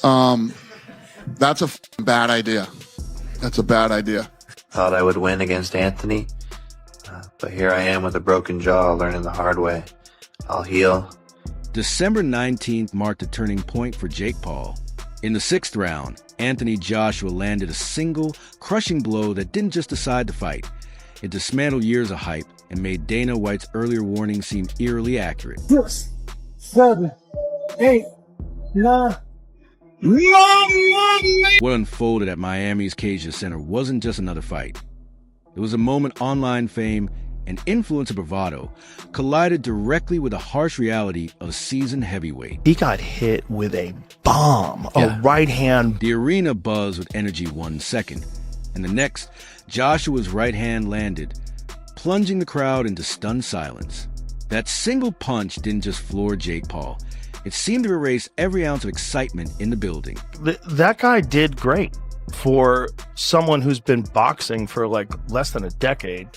That's a bad idea. That's a bad idea. Thought I would win against Anthony, but here I am with a broken jaw, learning the hard way. I'll heal. December 19th marked a turning point for Jake Paul. In the sixth round, Anthony Joshua landed a single, crushing blow that didn't just decide the fight. It dismantled years of hype and made Dana White's earlier warning seem eerily accurate. 6, 7, 8, 9. What unfolded at Miami's Cages Center wasn't just another fight. It was a moment online fame and influencer bravado collided directly with the harsh reality of seasoned heavyweight. He got hit with a bomb, a right hand. The arena buzzed with energy 1 second, and the next, Joshua's right hand landed, plunging the crowd into stunned silence. That single punch didn't just floor Jake Paul. It seemed to erase every ounce of excitement in the building. That guy did great for someone who's been boxing for like less than a decade.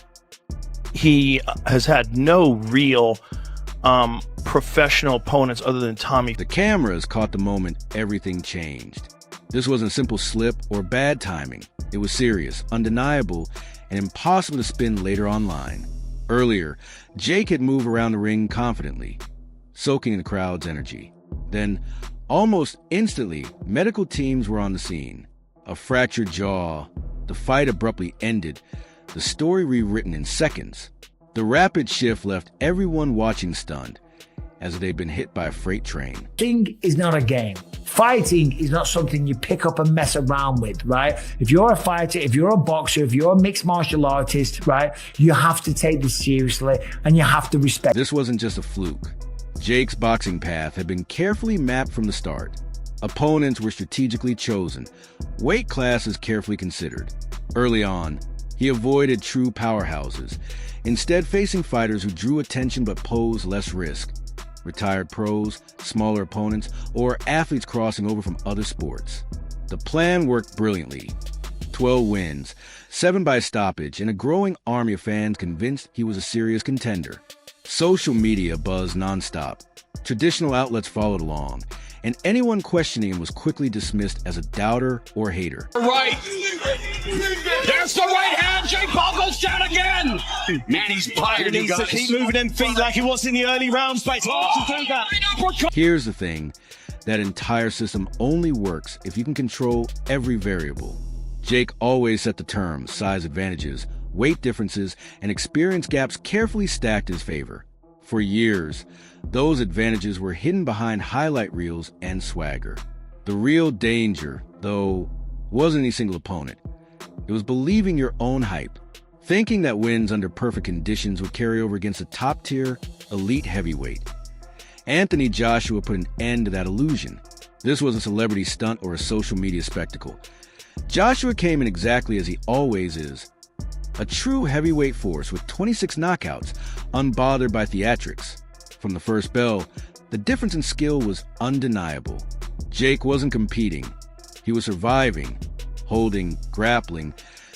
He has had no real professional opponents other than Tommy. The cameras caught the moment everything changed. This wasn't a simple slip or bad timing. It was serious, undeniable, and impossible to spin later online. Earlier, Jake had moved around the ring confidently, soaking in the crowd's energy. Then, almost instantly, medical teams were on the scene. A fractured jaw, the fight abruptly ended, the story rewritten in seconds. The rapid shift left everyone watching stunned, as if they'd been hit by a freight train. Fighting is not a game. Fighting is not something you pick up and mess around with, right? If you're a fighter, if you're a boxer, if you're a mixed martial artist, right, you have to take this seriously and you have to respect. This wasn't just a fluke. Jake's boxing path had been carefully mapped from the start. Opponents were strategically chosen, weight classes carefully considered. Early on, he avoided true powerhouses, instead facing fighters who drew attention but posed less risk. Retired pros, smaller opponents, or athletes crossing over from other sports. The plan worked brilliantly. 12 wins, 7 by stoppage, and a growing army of fans convinced he was a serious contender. Social media buzzed nonstop. Traditional outlets followed along, and anyone questioning him was quickly dismissed as a doubter or hater. Right. There's the right hand. Jake Paul goes down again. Man, he's tired. He needs to keep moving them feet like he was in the early rounds. But Here's the thing. That entire system only works if you can control every variable. Jake always set the terms, size advantages, weight differences, and experience gaps carefully stacked in his favor. For years, those advantages were hidden behind highlight reels and swagger. The real danger, though, wasn't any single opponent. It was believing your own hype, thinking that wins under perfect conditions would carry over against a top-tier, elite heavyweight. Anthony Joshua put an end to that illusion. This was a celebrity stunt or a social media spectacle. Joshua came in exactly as he always is. A true heavyweight force with 26 knockouts, unbothered by theatrics. From the first bell, the difference in skill was undeniable. Jake wasn't competing. He was surviving, holding, grappling,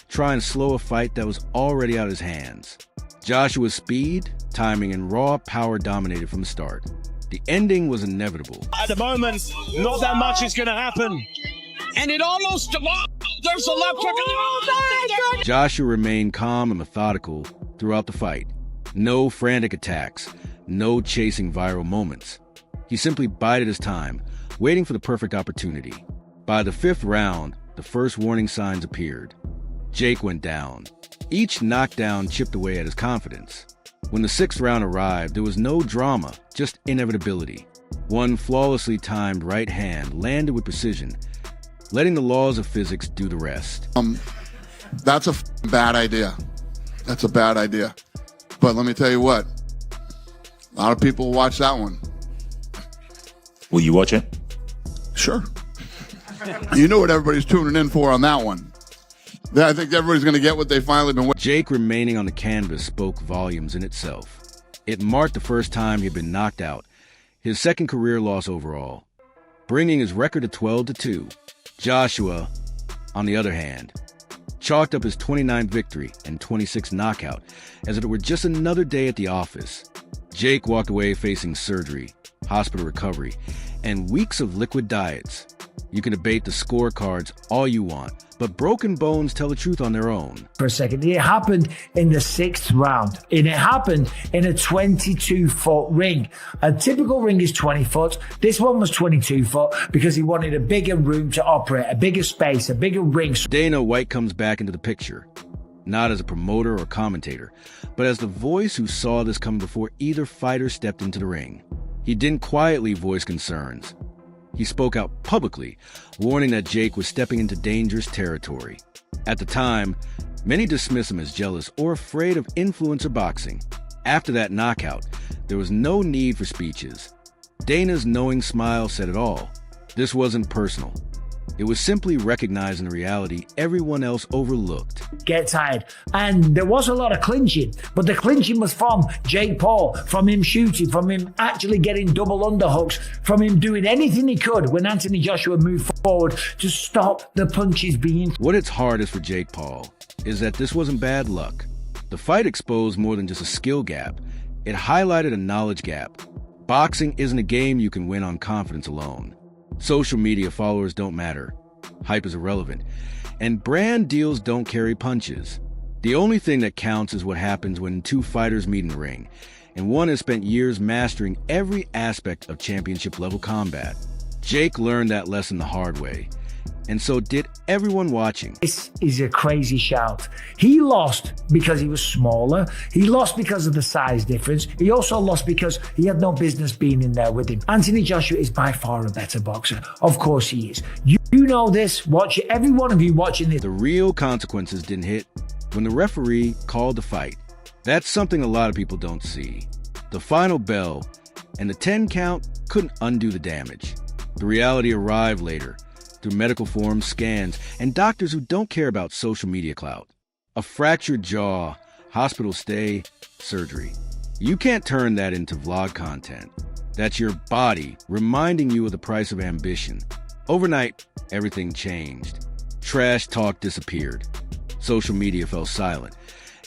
trying to slow a fight that was already out of his hands. Joshua's speed, timing, and raw power dominated from the start. The ending was inevitable. At the moment, not that much is going to happen. And it almost, there's a left hook. Joshua remained calm and methodical throughout the fight. No frantic attacks, no chasing viral moments. He simply bided his time, waiting for the perfect opportunity. By the fifth round, the first warning signs appeared. Jake went down. Each knockdown chipped away at his confidence. When the sixth round arrived, there was no drama, just inevitability. One flawlessly timed right hand landed with precision, letting the laws of physics do the rest. That's a bad idea. That's a bad idea. But let me tell you what, a lot of people watch that one. Will you watch it? Sure. You know what everybody's tuning in for on that one. I think everybody's going to get what they finally been waiting. Jake remaining on the canvas spoke volumes in itself. It marked the first time he'd been knocked out, his second career loss overall, bringing his record to 12-2. Joshua, on the other hand, chalked up his 29th victory and 26th knockout as if it were just another day at the office. Jake walked away facing surgery, hospital recovery, and weeks of liquid diets. You can debate the scorecards all you want, but broken bones tell the truth on their own. For a second, it happened in the 6th round, and it happened in a 22-foot ring. A typical ring is 20 foot. This one was 22 foot because he wanted a bigger room to operate, a bigger space, a bigger ring. Dana White comes back into the picture, not as a promoter or commentator, but as the voice who saw this coming before either fighter stepped into the ring. He didn't quietly voice concerns. He spoke out publicly, warning that Jake was stepping into dangerous territory. At the time, many dismissed him as jealous or afraid of influencer boxing. After that knockout, there was no need for speeches. Dana's knowing smile said it all. This wasn't personal. It was simply recognizing the reality everyone else overlooked. Get tired. And there was a lot of clinching, but the clinching was from Jake Paul, from him shooting, from him actually getting double underhooks, from him doing anything he could when Anthony Joshua moved forward to stop the punches being... What hits hardest for Jake Paul is that this wasn't bad luck. The fight exposed more than just a skill gap. It highlighted a knowledge gap. Boxing isn't a game you can win on confidence alone. Social media followers don't matter. Hype is irrelevant. And brand deals don't carry punches. The only thing that counts is what happens when two fighters meet in the ring, and one has spent years mastering every aspect of championship-level combat. Jake learned that lesson the hard way, and so did everyone watching. This is a crazy shout. He lost because he was smaller. He lost because of the size difference. He also lost because he had no business being in there with him. Anthony Joshua is by far a better boxer. Of course he is. You know this. Watch it. Every one of you watching this. The real consequences didn't hit when the referee called the fight. That's something a lot of people don't see. The final bell and the 10 count couldn't undo the damage. The reality arrived later, through medical forms, scans, and doctors who don't care about social media clout. A fractured jaw, hospital stay, surgery. You can't turn that into vlog content. That's your body reminding you of the price of ambition. Overnight, everything changed. Trash talk disappeared. Social media fell silent.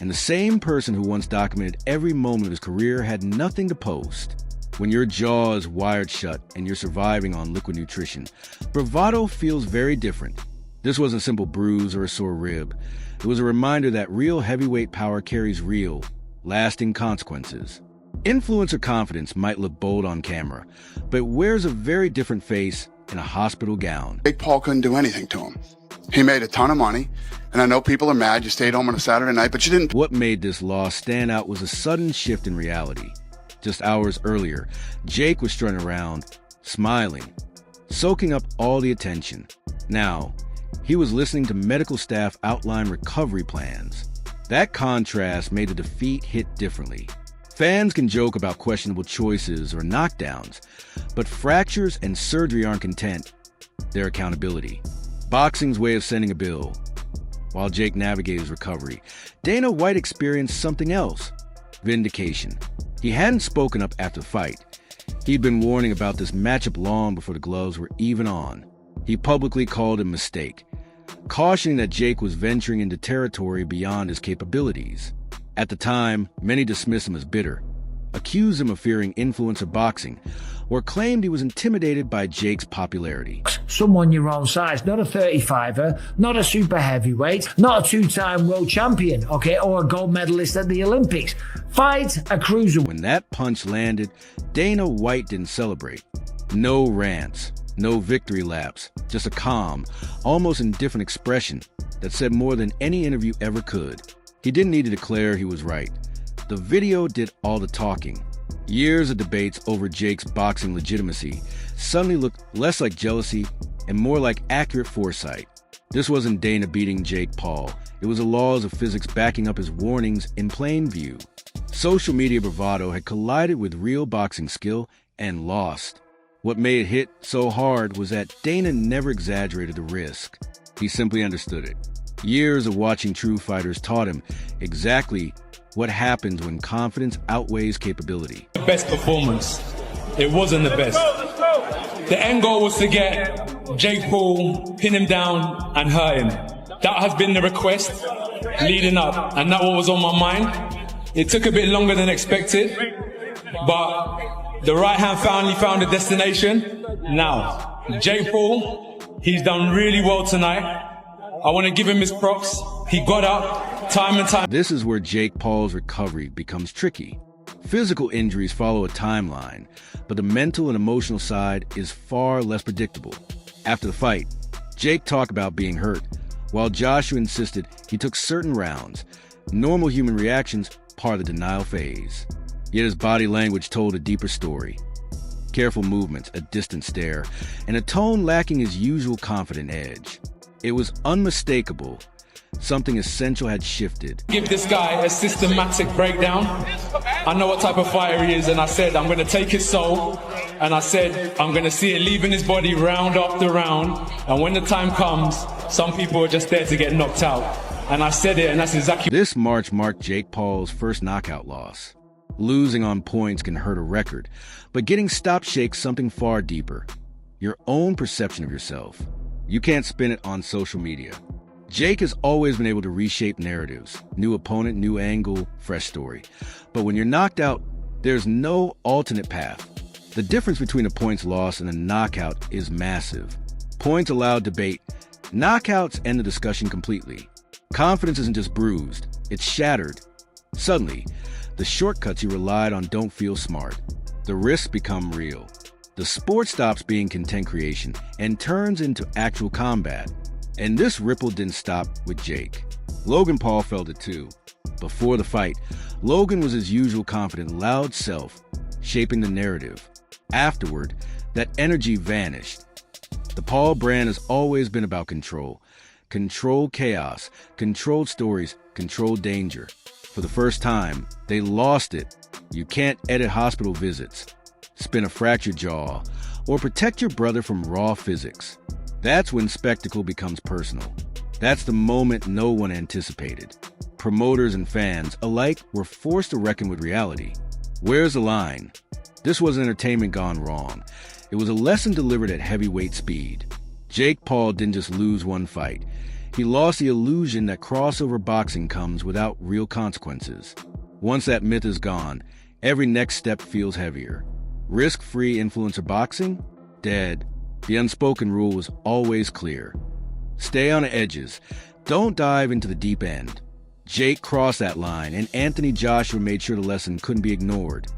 And the same person who once documented every moment of his career had nothing to post. When your jaw is wired shut and you're surviving on liquid nutrition, bravado feels very different. This wasn't a simple bruise or a sore rib. It was a reminder that real heavyweight power carries real, lasting consequences. Influencer confidence might look bold on camera, but it wears a very different face in a hospital gown. Jake Paul couldn't do anything to him. He made a ton of money, and I know people are mad you stayed home on a Saturday night, but you didn't. What made this loss stand out was a sudden shift in reality. Just hours earlier, Jake was strutting around, smiling, soaking up all the attention. Now, he was listening to medical staff outline recovery plans. That contrast made the defeat hit differently. Fans can joke about questionable choices or knockdowns, but fractures and surgery aren't content. They're accountability. Boxing's way of sending a bill. While Jake navigated his recovery, Dana White experienced something else: vindication. He hadn't spoken up after the fight. He'd been warning about this matchup long before the gloves were even on. He publicly called it a mistake, cautioning that Jake was venturing into territory beyond his capabilities. At the time, many dismissed him as bitter, accused him of fearing influencer boxing, or claimed he was intimidated by Jake's popularity. Someone your own size, not a 35er, not a super heavyweight, not a two-time world champion, okay, or a gold medalist at the Olympics. Fight a cruiser. When that punch landed, Dana White didn't celebrate. No rants, no victory laps, just a calm, almost indifferent expression that said more than any interview ever could. He didn't need to declare he was right. The video did all the talking. Years of debates over Jake's boxing legitimacy suddenly looked less like jealousy and more like accurate foresight. This wasn't Dana beating Jake Paul. It was the laws of physics backing up his warnings in plain view. Social media bravado had collided with real boxing skill and lost. What made it hit so hard was that Dana never exaggerated the risk. He simply understood it. Years of watching true fighters taught him exactly what happens when confidence outweighs capability. Best performance. It wasn't the best. The end goal was to get Jake Paul, pin him down and hurt him. That has been the request leading up, and that was on my mind. It took a bit longer than expected, but the right hand finally found a destination. Now, Jake Paul He's done really well tonight. I want to give him his props. He got up time and time. This is where Jake Paul's recovery becomes tricky. Physical injuries follow a timeline, but the mental and emotional side is far less predictable. After the fight, Jake talked about being hurt, while Joshua insisted he took certain rounds. Normal human reactions, part of the denial phase. Yet his body language told a deeper story. Careful movements, a distant stare, and a tone lacking his usual confident edge. It was unmistakable. Something essential had shifted. Give this guy a systematic breakdown. I know what type of fighter he is, and I said I'm going to take his soul, and I said I'm going to see it leaving his body round after round, and when the time comes, some people are just there to get knocked out. And I said it, and that's exactly... This March marked Jake Paul's first knockout loss. Losing on points can hurt a record, but getting stopped shakes something far deeper. Your own perception of yourself. You can't spin it on social media. Jake has always been able to reshape narratives. New opponent, new angle, fresh story. But when you're knocked out, there's no alternate path. The difference between a points loss and a knockout is massive. Points allow debate. Knockouts end the discussion completely. Confidence isn't just bruised, it's shattered. Suddenly, the shortcuts you relied on don't feel smart. The risks become real. The sport stops being content creation and turns into actual combat. And this ripple didn't stop with Jake. Logan Paul felt it too. Before the fight, Logan was his usual confident, loud self, shaping the narrative. Afterward, that energy vanished. The Paul brand has always been about control. Controlled chaos, controlled stories, controlled danger. For the first time, they lost it. You can't edit hospital visits, spin a fractured jaw, or protect your brother from raw physics. That's when spectacle becomes personal. That's the moment no one anticipated. Promoters and fans alike were forced to reckon with reality. Where's the line? This was entertainment gone wrong. It was a lesson delivered at heavyweight speed. Jake Paul didn't just lose one fight. He lost the illusion that crossover boxing comes without real consequences. Once that myth is gone, every next step feels heavier. Risk-free influencer boxing? Dead. The unspoken rule was always clear. Stay on the edges. Don't dive into the deep end. Jake crossed that line, and Anthony Joshua made sure the lesson couldn't be ignored.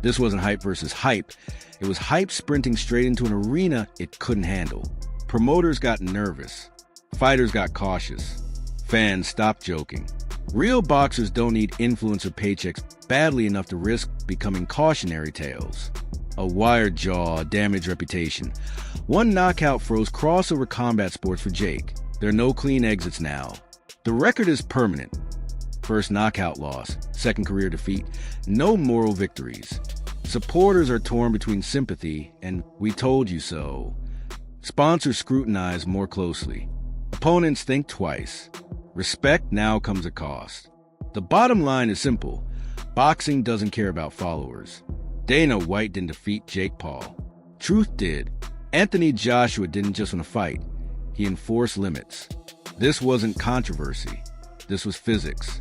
This wasn't hype versus hype. It was hype sprinting straight into an arena it couldn't handle. Promoters got nervous. Fighters got cautious. Fans stopped joking. Real boxers don't need influencer paychecks badly enough to risk becoming cautionary tales. A wired jaw, a damaged reputation. One knockout froze crossover combat sports for Jake. There are no clean exits now. The record is permanent. First knockout loss, second career defeat, no moral victories. Supporters are torn between sympathy and "we told you so." Sponsors scrutinize more closely. Opponents think twice. Respect now comes at cost. The bottom line is simple. Boxing doesn't care about followers. Dana White didn't defeat Jake Paul. Truth did. Anthony Joshua didn't just want to fight. He enforced limits. This wasn't controversy. This was physics.